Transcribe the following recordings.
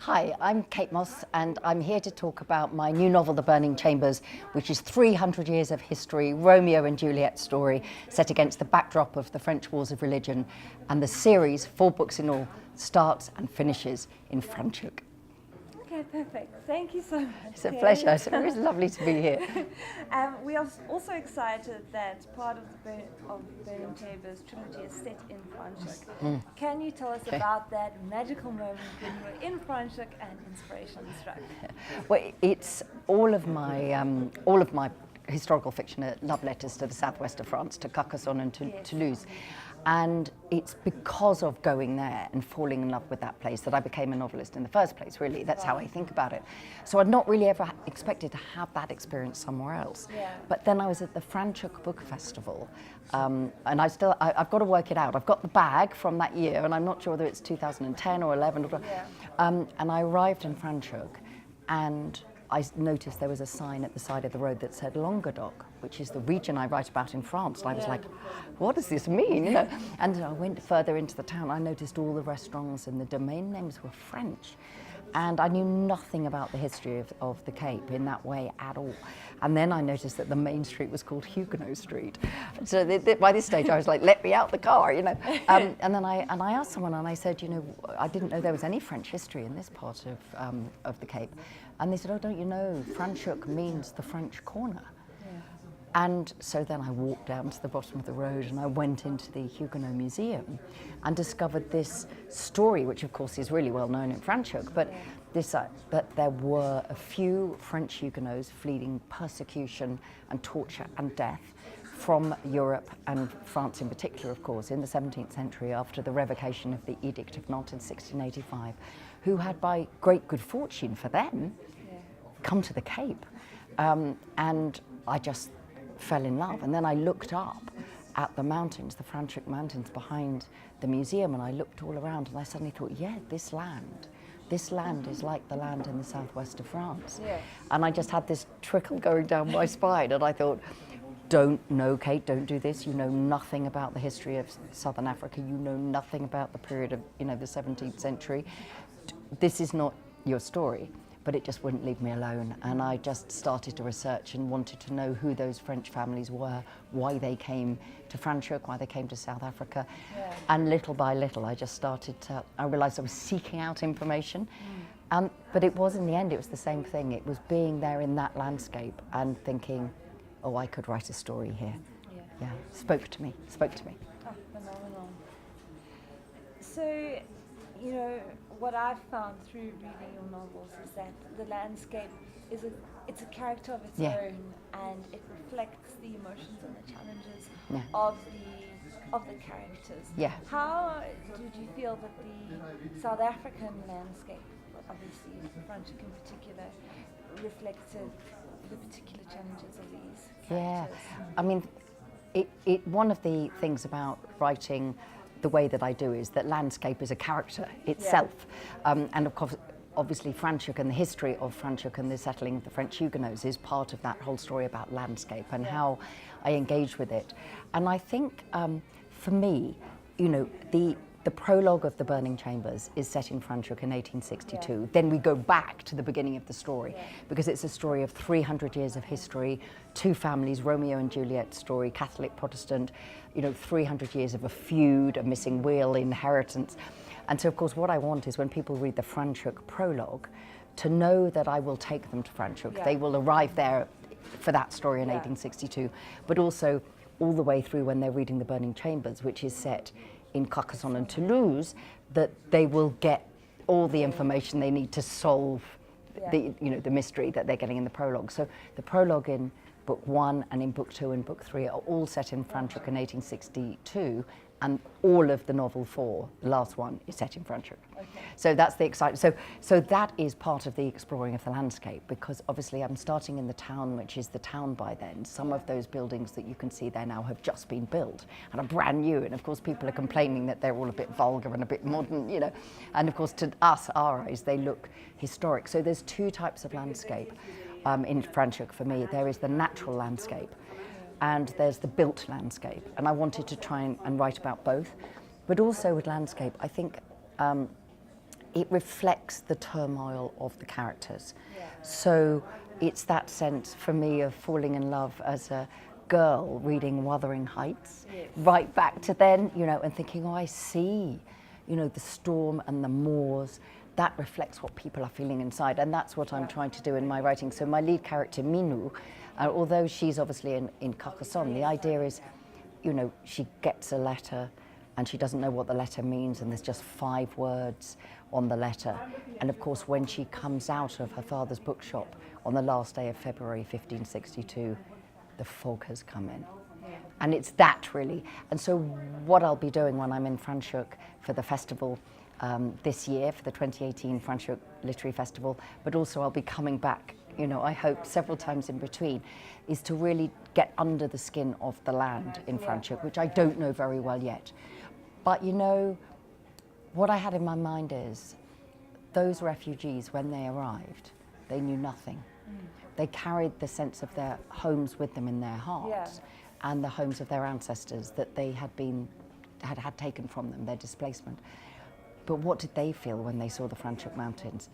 Hi, I'm Kate Mosse and I'm here to talk about my new novel, The Burning Chambers, which is 300 years of history, Romeo and Juliet story, set against the backdrop of the French Wars of Religion. And the series, 4 books in all, starts and finishes in Franschhoek. Okay, perfect. Thank you so much. It's a pleasure. It's always lovely to be here. We are also excited that part of the Burning Chambers trilogy is set in Franschhoek. Can you tell us about that magical moment when you were in Franschhoek and inspiration struck? Well, it's all of my historical fiction are love letters to the southwest of France, to Carcassonne and to Toulouse. And it's because of going there and falling in love with that place that I became a novelist in the first place, really. That's how I think about it. So I'd not really ever expected to have that experience somewhere else. Yeah. But then I was at the Franschhoek Book Festival, and I've got to work it out. I've got the bag from that year, and I'm not sure whether it's 2010 or 11. And I arrived in Franschhoek, and I noticed there was a sign at the side of the road that said Languedoc, which is the region I write about in France. And I was like, what does this mean? You know? And I went further into the town. I noticed all the restaurants and the domain names were French. And I knew nothing about the history of the Cape in that way at all. And then I noticed that the main street was called Huguenot Street. So by this stage I was like, let me out the car, you know. And then I asked someone, and I said, you know, I didn't know there was any French history in this part of the Cape. And they said, oh, don't you know, Franschhoek means the French corner. And so then I walked down to the bottom of the road and I went into the Huguenot Museum and discovered this story, which of course is really well known in Franschhoek, but that there were a few French Huguenots fleeing persecution and torture and death from Europe and France in particular, of course, in the 17th century after the revocation of the Edict of Nantes in 1685, who had, by great good fortune for them, come to the Cape. And I just fell in love. And then I looked up at the mountains, the Franschhoek Mountains behind the museum, and I looked all around and I suddenly thought, yeah, this land is like the land in the southwest of France. Yeah. And I just had this trickle going down my spine, and I thought, Kate, don't do this. You know nothing about the history of Southern Africa. You know nothing about the period of, you know, the 17th century. This is not your story. But it just wouldn't leave me alone. And I just started to research and wanted to know who those French families were, why they came to Franschhoek, why they came to South Africa. Yeah. And little by little, I realized I was seeking out information. But it was, in the end, it was the same thing. It was being there in that landscape and thinking, oh, I could write a story here. Yeah, spoke to me. Oh, phenomenal. So, you know, what I've found through reading your novels is that the landscape it's a character of its own, and it reflects the emotions and the challenges of the characters. Yeah. How did you feel that the South African landscape, obviously Franschhoek in particular, reflected the particular challenges of these characters? Yeah, I mean, one of the things about writing the way that I do is that landscape is a character itself. And of course, obviously Franschhoek and the history of Franschhoek and the settling of the French Huguenots is part of that whole story about landscape and how I engage with it. And I think for me, you know, the prologue of The Burning Chambers is set in Franschhoek in 1862. Yeah. Then we go back to the beginning of the story because it's a story of 300 years of history, 2 families, Romeo and Juliet story, Catholic, Protestant, you know, 300 years of a feud, a missing wheel, inheritance. And so, of course, what I want is when people read the Franschhoek prologue to know that I will take them to Franschhoek. Yeah. They will arrive there for that story in 1862, but also all the way through when they're reading The Burning Chambers, which is set in Carcassonne and Toulouse, that they will get all the information they need to solve the mystery that they're getting in the prologue. So the prologue in Book 1 and in Book 2 and Book 3 are all set in Franschhoek in 1862, and all of the novel 4, the last one, is set in Franschhoek. Okay. So that's the excitement. So that is part of the exploring of the landscape, because obviously I'm starting in the town, which is the town by then. Some of those buildings that you can see there now have just been built and are brand new, and of course people are complaining that they're all a bit vulgar and a bit modern, you know. And of course to us, our eyes, they look historic. So there's 2 types of landscape in Franschhoek for me. There is the natural landscape, and there's the built landscape. And I wanted to try and write about both. But also with landscape, I think it reflects the turmoil of the characters. Yeah. So it's that sense for me of falling in love as a girl reading Wuthering Heights, Yes. right back to then, you know, and thinking, oh, I see, you know, the storm and the moors. That reflects what people are feeling inside, and that's what I'm trying to do in my writing. So my lead character, Minou, although she's obviously in Carcassonne, the idea is, you know, she gets a letter and she doesn't know what the letter means, and there's just 5 words on the letter. And of course, when she comes out of her father's bookshop on the last day of February 1562, the fog has come in. And it's that really. And so what I'll be doing when I'm in Franschhoek for the festival this year, for the 2018 Franschhoek Literary Festival, but also I'll be coming back, you know, I hope several times in between, is to really get under the skin of the land in Franschhoek, which I don't know very well yet. But you know, what I had in my mind is those refugees, when they arrived, they knew nothing. They carried the sense of their homes with them in their hearts, and the homes of their ancestors that they had taken from them, their displacement. But what did they feel when they saw the Franschhoek Mountains?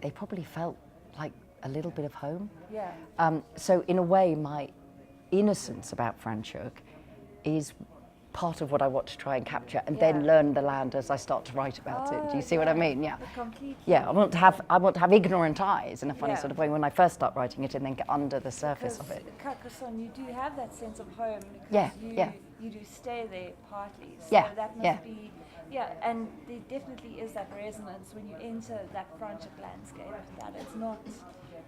They probably felt like a little bit of home. Yeah. So in a way, my innocence about Franschhoek is part of what I want to try and capture, and then learn the land as I start to write about it. Do you see what I mean? Yeah. Completely. Yeah. I want to have ignorant eyes in a funny sort of way when I first start writing it, and then get under the surface of it. Carcassonne, you do have that sense of home because you do stay there partly. So that must be. Yeah, and there definitely is that resonance when you enter that Franschhoek landscape. That it's not.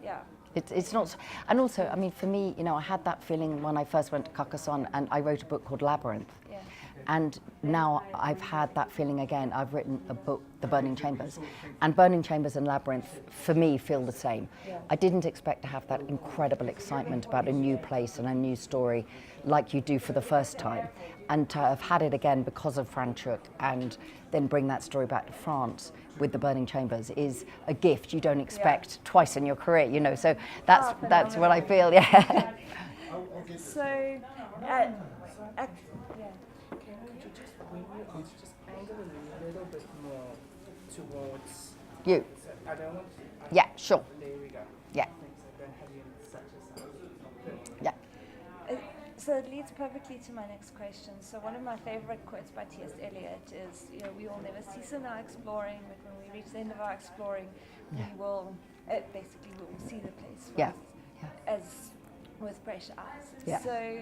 Yeah. It's not, and also, I mean, for me, you know, I had that feeling when I first went to Carcassonne, and I wrote a book called Labyrinth. Yeah. And now I've had that feeling again. I've written a book, The Burning Chambers, and Burning Chambers and Labyrinth, for me, feel the same. Yeah. I didn't expect to have that incredible excitement about a new place and a new story like you do for the first time. And to have had it again because of Franschhoek and then bring that story back to France with The Burning Chambers is a gift you don't expect twice in your career, you know. So that's what I feel, yeah. So, Could you just angle a little bit more towards You. I don't want to, Yeah, sure. There we go. Yeah. Thanks. I don't have you in such a sound. Yeah. so it leads perfectly to my next question. So one of my favorite quotes by T.S. Eliot is, you know, we will never cease in our exploring, but when we reach the end of our exploring, we will, basically we will see the place as with fresh eyes. Yeah. So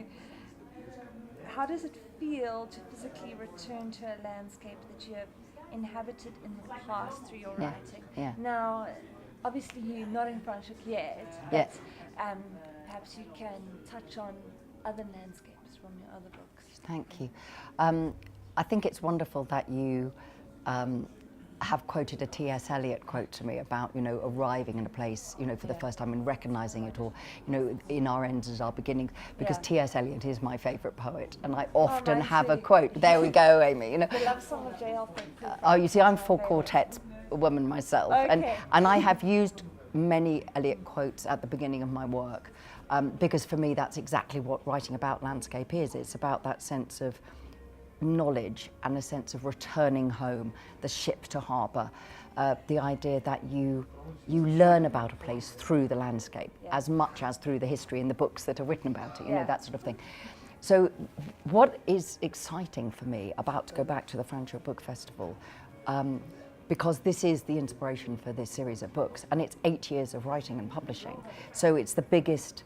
how does it feel to physically return to a landscape that you have inhabited in the past through your writing? Yeah. Now, obviously you're not in Franschhoek yet, but perhaps you can touch on other landscapes from your other books. Thank you. I think it's wonderful that you have quoted a T.S. Eliot quote to me about, you know, arriving in a place, you know, for the first time and recognizing it, or, you know, in our ends as our beginnings, because T.S. Eliot is my favorite poet, and I often have a quote. There we go, Amy. You know. The love song of J.L. Oh, you see, I'm four quartets woman myself, and I have used many Eliot quotes at the beginning of my work, because for me that's exactly what writing about landscape is. It's about that sense of knowledge and a sense of returning home, the ship to harbour, the idea that you learn about a place through the landscape as much as through the history and the books that are written about it, you know, that sort of thing. So what is exciting for me about to go back to the Franschhoek Book Festival, because this is the inspiration for this series of books, and it's 8 years of writing and publishing, so it's the biggest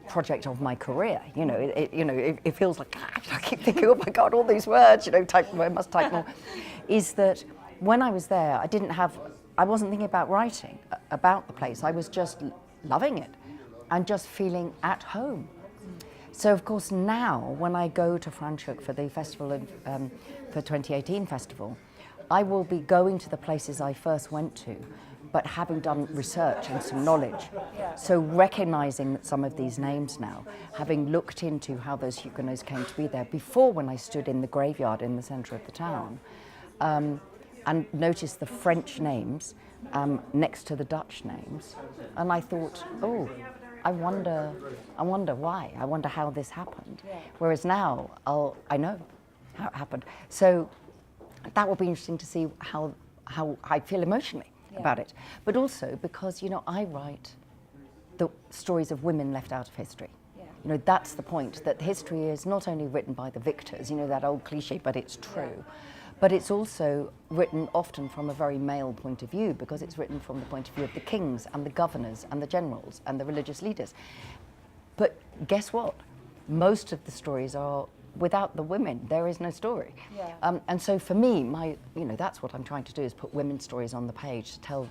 project of my career. You know, it feels like I keep thinking, oh my God, all these words, you know, I must type more. Is that when I was there, I wasn't thinking about writing about the place. I was just loving it and just feeling at home. So of course now, when I go to Franschhoek for the festival, for 2018 festival, I will be going to the places I first went to, but having done research and some knowledge. So recognizing some of these names now, having looked into how those Huguenots came to be there before, when I stood in the graveyard in the center of the town, and noticed the French names next to the Dutch names, and I thought, oh, I wonder why. I wonder how this happened. Whereas now, I know how it happened. So that will be interesting to see how how I feel emotionally about it. But also because, you know, I write the stories of women left out of history. You know, that's the point, that history is not only written by the victors, you know, that old cliche, but it's true. But it's also written often from a very male point of view, because it's written from the point of view of the kings and the governors and the generals and the religious leaders. But guess what? Most of the stories are without the women. There is no story. And so for me, you know, that's what I'm trying to do, is put women's stories on the page to tell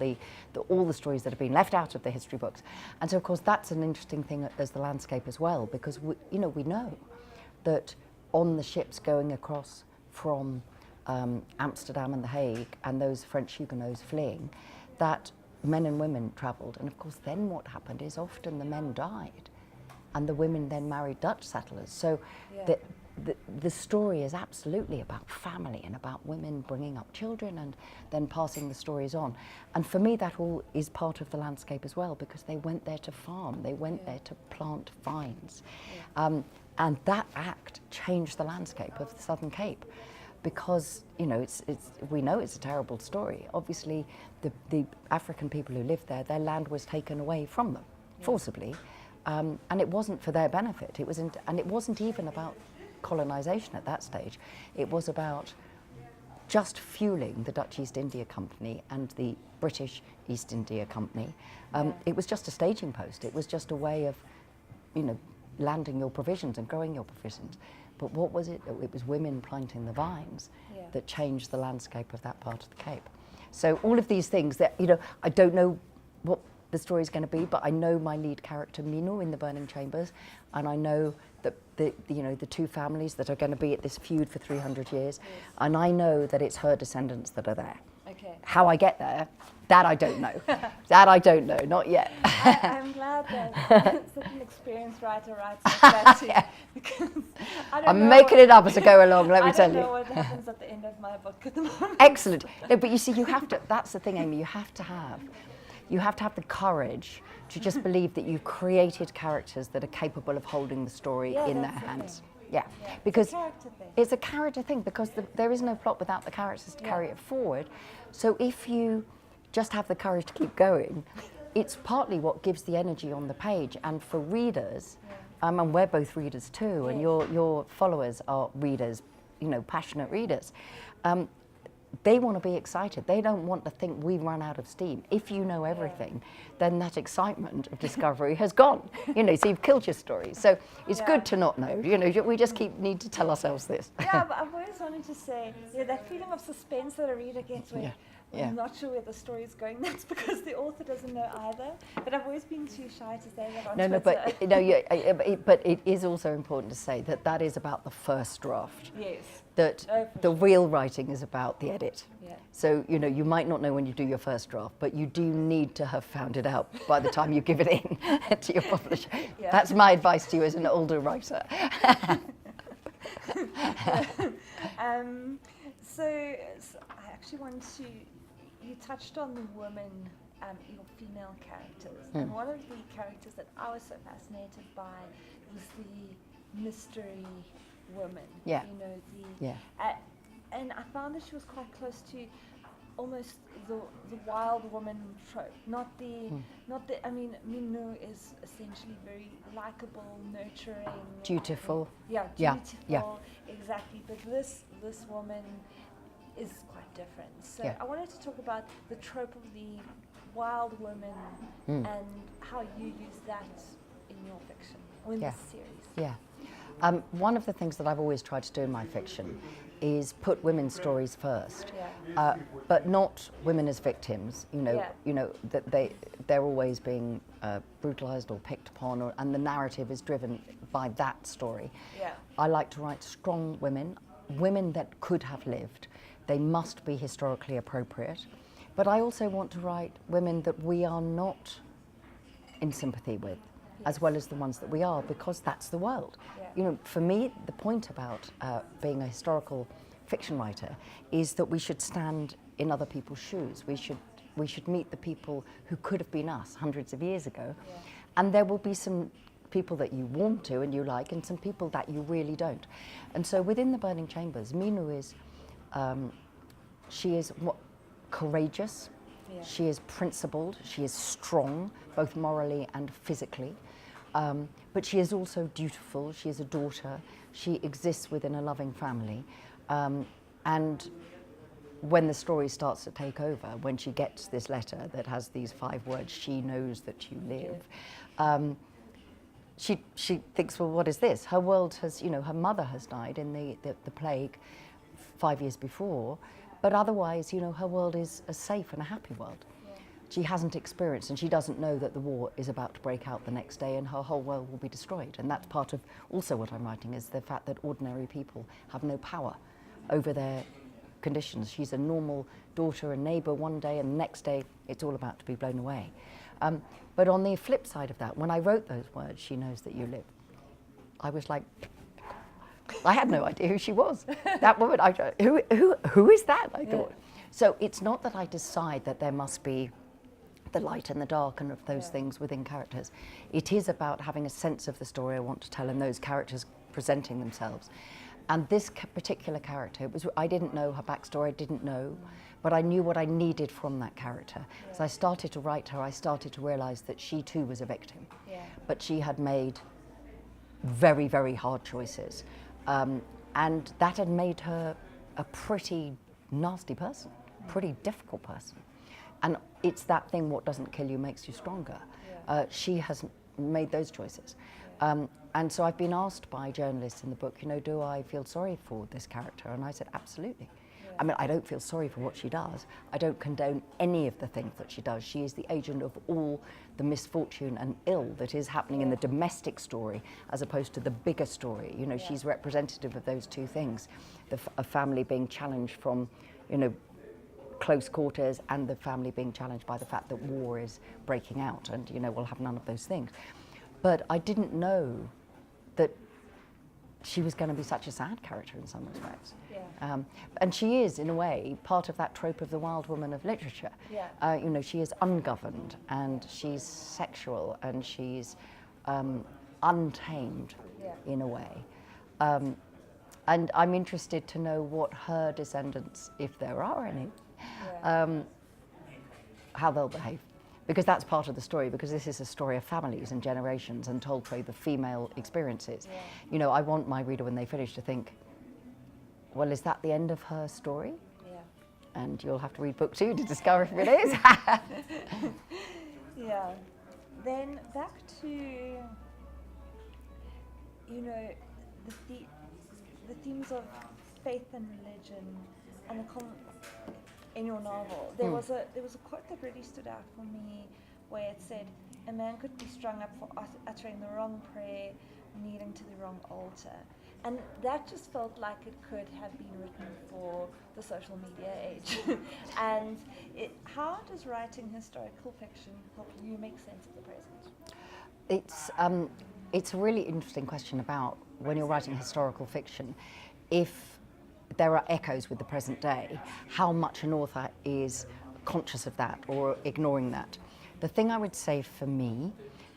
all the stories that have been left out of the history books. And so of course that's an interesting thing as the landscape as well, because we know that on the ships going across from Amsterdam and The Hague, and those French Huguenots fleeing, that men and women travelled. And of course then what happened is often the men died and the women then married Dutch settlers. So the story is absolutely about family and about women bringing up children and then passing the stories on. And for me that all is part of the landscape as well, because they went there to farm, they went there to plant vines. And that act changed the landscape of the Southern Cape, because, you know, we know it's a terrible story. Obviously the African people who lived there, their land was taken away from them forcibly. And it wasn't for their benefit. And it wasn't even about colonization at that stage. It was about just fueling the Dutch East India Company and the British East India Company. It was just a staging post. It was just a way of, you know, landing your provisions and growing your provisions. But what was it? It was women planting the vines that changed the landscape of that part of the Cape. So all of these things that, you know, I don't know what the story is going to be, but I know my lead character Minu in the Burning Chambers, and I know that the two families that are going to be at this feud for 300 years, and I know that it's her descendants that are there. Okay. How I get there, that I don't know. That I don't know, not yet. I'm glad that such an experienced writer writes like that too, because I'm making it up as I go along, let me tell you. I don't know what happens at the end of my book at the moment. Excellent. No, but you see, you have to, that's the thing, Amy, you have to have the courage to just believe that you've created characters that are capable of holding the story in their hands. Because it's a character thing, because there is no plot without the characters to carry it forward. So if you just have the courage to keep going, it's partly what gives the energy on the page. And for readers, and we're both readers too, and your followers are readers, you know, passionate readers. They want to be excited. They don't want to think we've run out of steam. If you know everything, then that excitement of discovery has gone. You know, so you've killed your story. So it's good to not know. You know, we just need to tell ourselves this. Yeah, but I've always wanted to say, that feeling of suspense that a reader gets when I'm not sure where the story is going. That's because the author doesn't know either. But I've always been too shy to say that on Twitter. But it is also important to say that that is about the first draft. Yes. That the real writing is about the edit. Yeah. So, you know, you might not know when you do your first draft, but you do need to have found it out by the time you give it in to your publisher. Yeah. That's my advice to you as an older writer. So I actually want to, you touched on the women, your female characters. And one of the characters that I was so fascinated by was the mystery woman. Yeah. You know, and I found that she was quite close to almost the wild woman trope. Not the. I mean, Minu is essentially very likable, nurturing, dutiful. Dutiful. Exactly. But this woman is quite different. So I wanted to talk about the trope of the wild woman and how you use that in your fiction or in this series. Yeah. One of the things that I've always tried to do in my fiction is put women's stories first, but not women as victims. You know that they're always being brutalized or picked upon, and the narrative is driven by that story. I like to write strong women that could have lived. They must be historically appropriate, but I also want to write women that we are not in sympathy with, as well as the ones that we are, because that's the world. You know, for me, the point about being a historical fiction writer is that we should stand in other people's shoes. We should meet the people who could have been us hundreds of years ago, and there will be some people that you warm to and you like, and some people that you really don't. And so within the Burning Chambers, Minu is, she is courageous, she is principled, she is strong, both morally and physically. But she is also dutiful, she is a daughter, she exists within a loving family. And when the story starts to take over, when she gets this letter that has these 5 words, she knows that you live, she thinks, well, what is this? Her world has, her mother has died in the plague 5 years before, but otherwise, her world is a safe and a happy world. She hasn't experienced, and she doesn't know that the war is about to break out the next day and her whole world will be destroyed. And that's part of also what I'm writing, is the fact that ordinary people have no power over their conditions. She's a normal daughter and neighbour one day, and the next day it's all about to be blown away. But on the flip side of that, when I wrote those words, she knows that you live, I was like, I had no idea who she was. That woman, who is that? I thought. So it's not that I decide that there must be the light and the dark and of those things within characters. It is about having a sense of the story I want to tell and those characters presenting themselves. And this particular character, I didn't know her backstory, I didn't know, but I knew what I needed from that character. So I started to write her, I started to realise that she too was a victim. But she had made very, very hard choices. And that had made her a pretty nasty person, pretty difficult person. And it's that thing, what doesn't kill you makes you stronger. She has made those choices. And so I've been asked by journalists in the book, do I feel sorry for this character? And I said, absolutely. I mean, I don't feel sorry for what she does. I don't condone any of the things that she does. She is the agent of all the misfortune and ill that is happening in the domestic story as opposed to the bigger story. She's representative of those two things. A family being challenged from, close quarters, and the family being challenged by the fact that war is breaking out, and we'll have none of those things. But I didn't know that she was going to be such a sad character in some respects. And she is, in a way, part of that trope of the wild woman of literature. She is ungoverned, and she's sexual, and she's untamed in a way. And I'm interested to know what her descendants, if there are any, how they'll behave. Because that's part of the story, because this is a story of families and generations and told through the female experiences. I want my reader, when they finish, to think, well, is that the end of her story? And you'll have to read book 2 to discover if it is. Then back to, the themes of faith and religion and in your novel. There was a quote that really stood out for me, where it said, "A man could be strung up for uttering the wrong prayer, kneeling to the wrong altar." And that just felt like it could have been written for the social media age. And how does writing historical fiction help you make sense of the present? It's a really interesting question about when you're writing historical fiction, if there are echoes with the present day, how much an author is conscious of that or ignoring that. The thing I would say for me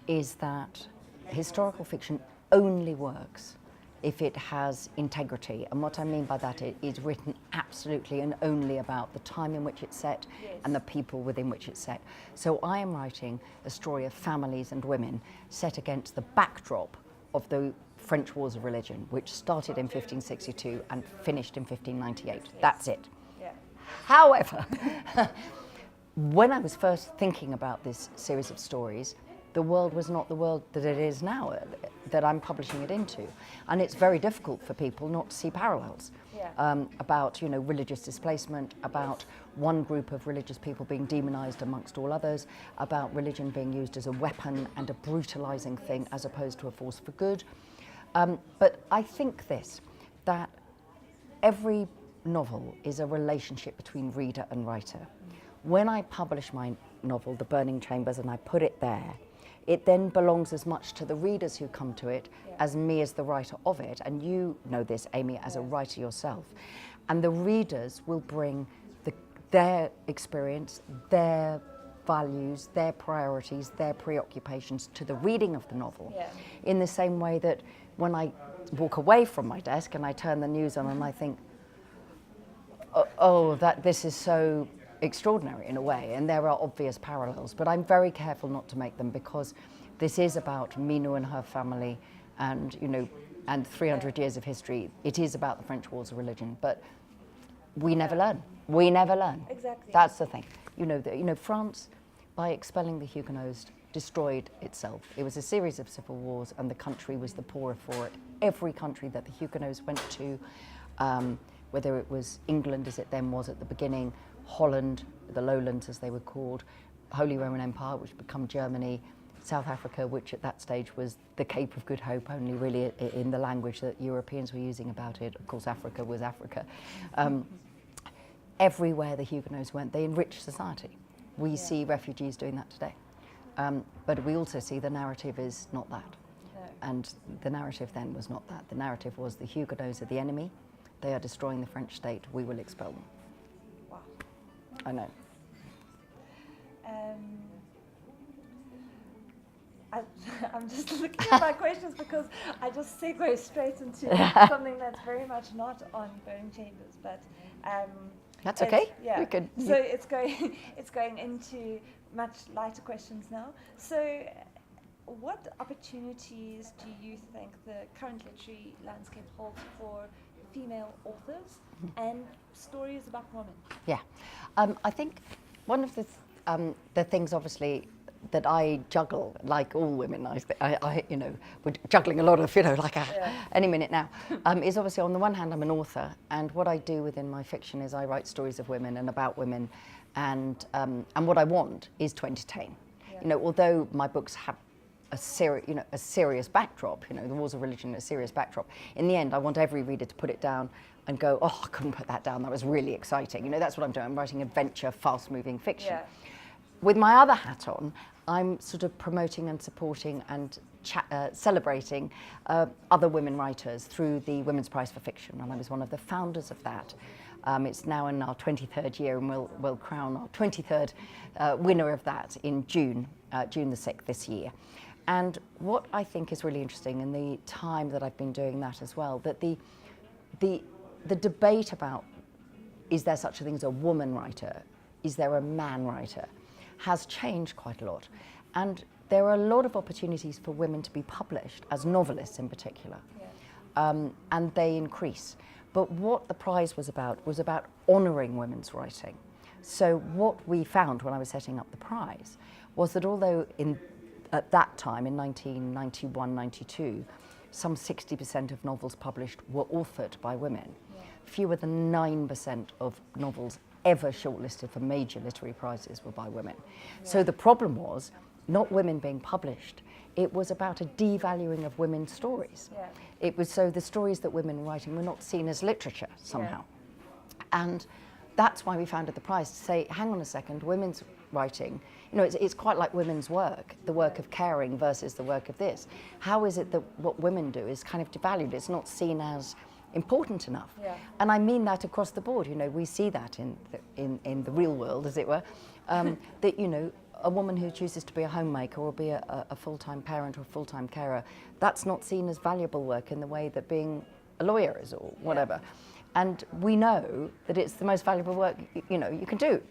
is that historical fiction only works if it has integrity. And what I mean by that, it is written absolutely and only about the time in which it's set and the people within which it's set. So I am writing a story of families and women set against the backdrop of the French Wars of Religion, which started in 1562 and finished in 1598. That's it. However, when I was first thinking about this series of stories, the world was not the world that it is now, that I'm publishing it into. And it's very difficult for people not to see parallels about, religious displacement, about one group of religious people being demonized amongst all others, about religion being used as a weapon and a brutalizing thing as opposed to a force for good. But I think that every novel is a relationship between reader and writer. When I publish my novel, The Burning Chambers, and I put it there, it then belongs as much to the readers who come to it as me as the writer of it. And you know this, Amy, as a writer yourself. And the readers will bring their experience, their values, their priorities, their preoccupations to the reading of the novel. In the same way that when I walk away from my desk and I turn the news on and I think, this is so extraordinary in a way, and there are obvious parallels, but I'm very careful not to make them, because this is about Minou and her family, and and 300 years of history. It is about the French wars of religion, but we never learn. We never learn. Exactly. That's the thing. France, by expelling the Huguenots, destroyed itself. It was a series of civil wars, and the country was the poorer for it. Every country that the Huguenots went to, whether it was England as it then was at the beginning, Holland, the Lowlands as they were called, Holy Roman Empire, which had become Germany, South Africa, which at that stage was the Cape of Good Hope, only really in the language that Europeans were using about it. Of course, Africa was Africa. Everywhere the Huguenots went, they enriched society. We see refugees doing that today. But we also see the narrative is not that. No. And the narrative then was not that. The narrative was the Huguenots are the enemy. They are destroying the French state. We will expel them. Wow. I know. I'm just looking at my questions because I just segue straight into something that's very much not on Burning Chambers, but that's okay. Yeah. We could. So it's going into much lighter questions now. So, what opportunities do you think the current literary landscape holds for female authors and stories about women? Yeah, I think one of the things, obviously, that I juggle, like all women, we're juggling a lot of, any minute now, is obviously on the one hand I'm an author, and what I do within my fiction is I write stories of women and about women, and what I want is to entertain. Yeah. Although my books have a serious backdrop, the wars of religion, a serious backdrop, in the end I want every reader to put it down and go, oh, I couldn't put that down, that was really exciting. That's what I'm doing, I'm writing adventure, fast-moving fiction. Yeah. With my other hat on, I'm sort of promoting and supporting and celebrating other women writers through the Women's Prize for Fiction, and I was one of the founders of that. It's now in our 23rd year, and we'll crown our 23rd winner of that in June the 6th this year. And what I think is really interesting in the time that I've been doing that as well, that the debate about is there such a thing as a woman writer, is there a man writer, has changed quite a lot. And there are a lot of opportunities for women to be published, as novelists in particular, and they increase. But what the prize was about honouring women's writing. So what we found when I was setting up the prize was that although at that time, in 1991, 92, some 60% of novels published were authored by women, fewer than 9% of novels ever shortlisted for major literary prizes were by women. Yeah. So the problem was not women being published, it was about a devaluing of women's stories. Yeah. It was so the stories that women were writing were not seen as literature somehow. Yeah. And that's why we founded the prize, to say, hang on a second, women's writing, it's quite like women's work, the work of caring versus the work of this. How is it that what women do is kind of devalued? It's not seen as important enough. Yeah. And I mean that across the board. We see that in the real world, as it were, that a woman who chooses to be a homemaker or be a full-time parent or a full-time carer, that's not seen as valuable work in the way that being a lawyer is or whatever. Yeah. And we know that it's the most valuable work you can do.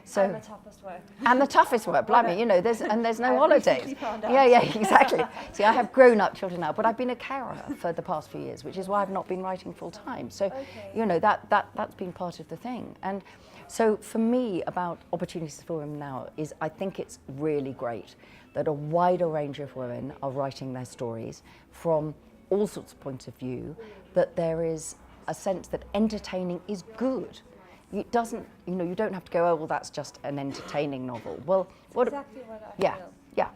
So and the toughest work. And the toughest work, blimey, there's no holidays. Yeah, exactly. See, I have grown-up children now, but I've been a carer for the past few years, which is why I've not been writing full-time. So, that's been part of the thing. And so for me, about opportunities for women now is I think it's really great that a wider range of women are writing their stories from all sorts of points of view, that there is a sense that entertaining is good. It doesn't, you don't have to go, oh, well, that's just an entertaining novel. Well, exactly what I feel. Yeah,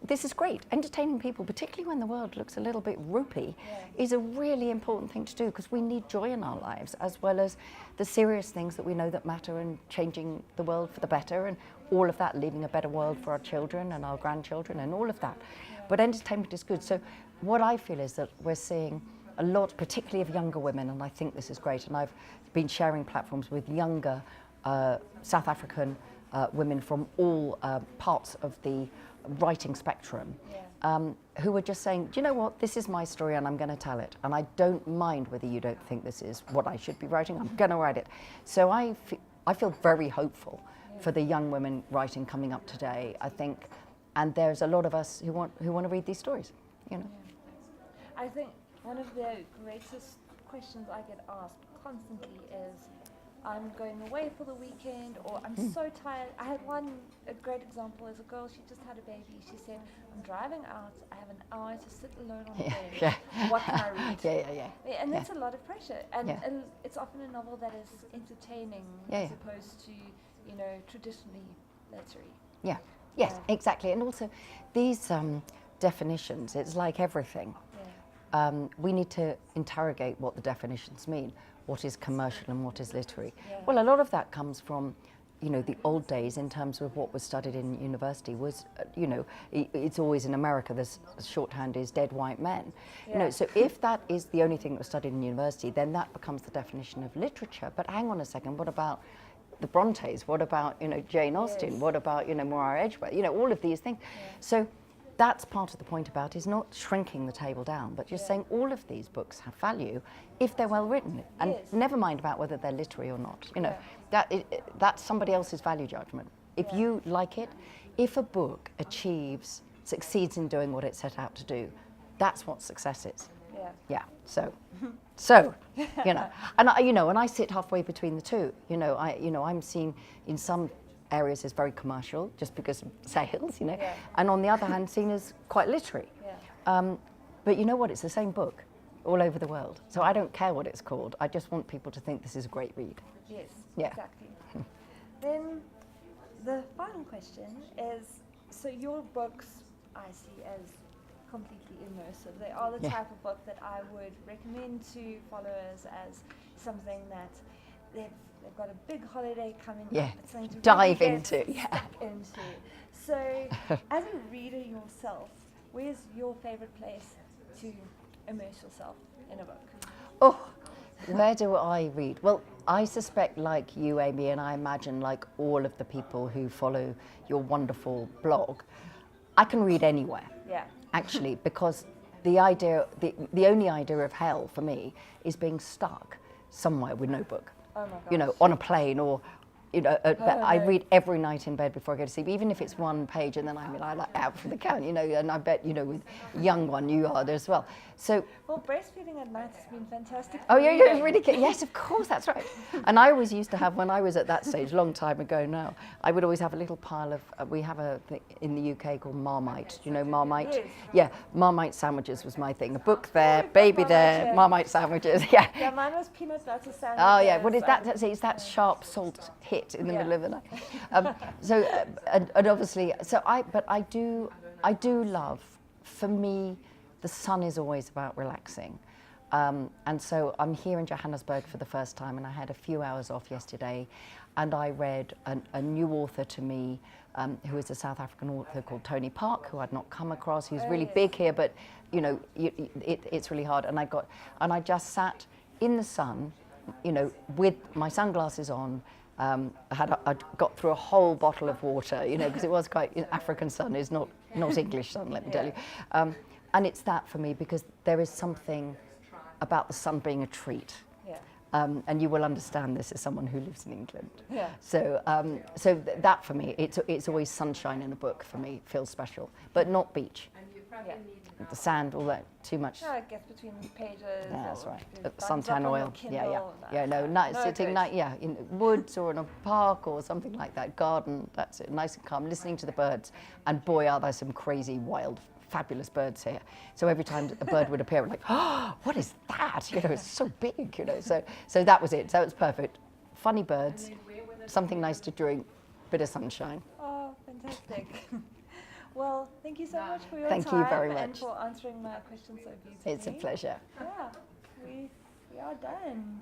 this is great. Entertaining people, particularly when the world looks a little bit ropey, is a really important thing to do, because we need joy in our lives, as well as the serious things that we know that matter, and changing the world for the better, and all of that, leaving a better world for our children and our grandchildren and all of that. But entertainment is good. So what I feel is that we're seeing a lot, particularly of younger women, and I think this is great, and I've been sharing platforms with younger South African women from all parts of the writing spectrum, who are just saying, do you know what, this is my story and I'm going to tell it, and I don't mind whether you don't think this is what I should be writing, I'm going to write it. So I feel very hopeful for the young women writing coming up today. I think, and there's a lot of us who want to read these stories. You know. I think one of the greatest questions I get asked constantly is, I'm going away for the weekend, or I'm so tired. I had a great example is a girl, she just had a baby. She said, I'm driving out, I have an hour to sit alone on the bed. What can I read? And that's a lot of pressure. And it's often a novel that is entertaining as opposed to, you know, traditionally literary. Yeah, yes, exactly. And also these definitions, it's like everything. We need to interrogate what the definitions mean. What is commercial and what is literary? Well, a lot of that comes from, you know, the old days in terms of what was studied in university was, you know, it's always in America, the shorthand is dead white men. You know, so if that is the only thing that was studied in university, then that becomes the definition of literature. But hang on a second, what about the Brontes? What about, you know, Jane Austen? What about, you know, Maria Edgeworth? You know, all of these things. So that's part of the point about is not shrinking the table down, but just saying all of these books have value if they're well written, and never mind about whether they're literary or not. You know, that's somebody else's value judgment. If you like it, if a book succeeds in doing what it set out to do, that's what success is. So you know, and I sit halfway between the two. You know, I'm seen in some areas as very commercial just because of sales, you know, and on the other hand seen as quite literary. But you know what, it's the same book all over the world, so I don't care what it's called. I just want people to think this is a great read. Yes, exactly. Then the final question is, so your books I see as completely immersive. They are the type of book that I would recommend to followers as something that they've got a big holiday coming up. It's something to dive really into. Stuck into. So, as a reader yourself, where's your favorite place to immerse yourself in a book? Oh, where do I read? Well, I suspect, like you, Amy, and I imagine like all of the people who follow your wonderful blog, I can read anywhere. Actually, because the only idea of hell for me is being stuck somewhere with no book. Oh my gosh. You know, on a plane or, you know, I read every night in bed before I go to sleep, even if it's one page, and then I'm like out for the count, you know, and I bet, you know, with young one you are there as well. So. Well, breastfeeding at night has been fantastic. Oh yeah, you're really good. Yes, of course, that's right. And I always used to have, when I was at that stage, long time ago now, I would always have a little pile of, we have a thing in the UK called Marmite. Do you know Marmite? Yes. Yeah, Marmite sandwiches was my thing. A book there, baby there, Marmite sandwiches. Yeah, mine was peanut butter sandwiches. Oh yeah, what is that? It's that sharp salt hit in the middle of the night. So, and obviously, but I do love, for me, the sun is always about relaxing. And so I'm here in Johannesburg for the first time, and I had a few hours off yesterday, and I read a new author to me, who is a South African author called Tony Park, who I'd not come across. He's really big here, but you know, it's really hard. And I just sat in the sun, you know, with my sunglasses on. I got through a whole bottle of water, you know, because it was quite, African sun is not English sun, let me tell you. And it's that for me, because there is something about the sun being a treat. And you will understand this as someone who lives in England. So that for me, it's always sunshine in a book for me, feels special, but not beach. The sand, all that, too much. No, it gets between pages. Yeah, that's right. Suntan oil. Sitting in woods or in a park or something like that, garden, that's it, nice and calm, listening to the birds. And boy, are there some crazy, wild, fabulous birds here. So every time a bird would appear, I'm like, oh, what is that? You know, it's so big, you know. So that was it. So it's perfect. Funny birds, something nice to drink, bit of sunshine. Oh, fantastic. Well, thank you so much for your time. Thank you very much. And for answering my questions so beautifully. It's a pleasure. Yeah, we are done.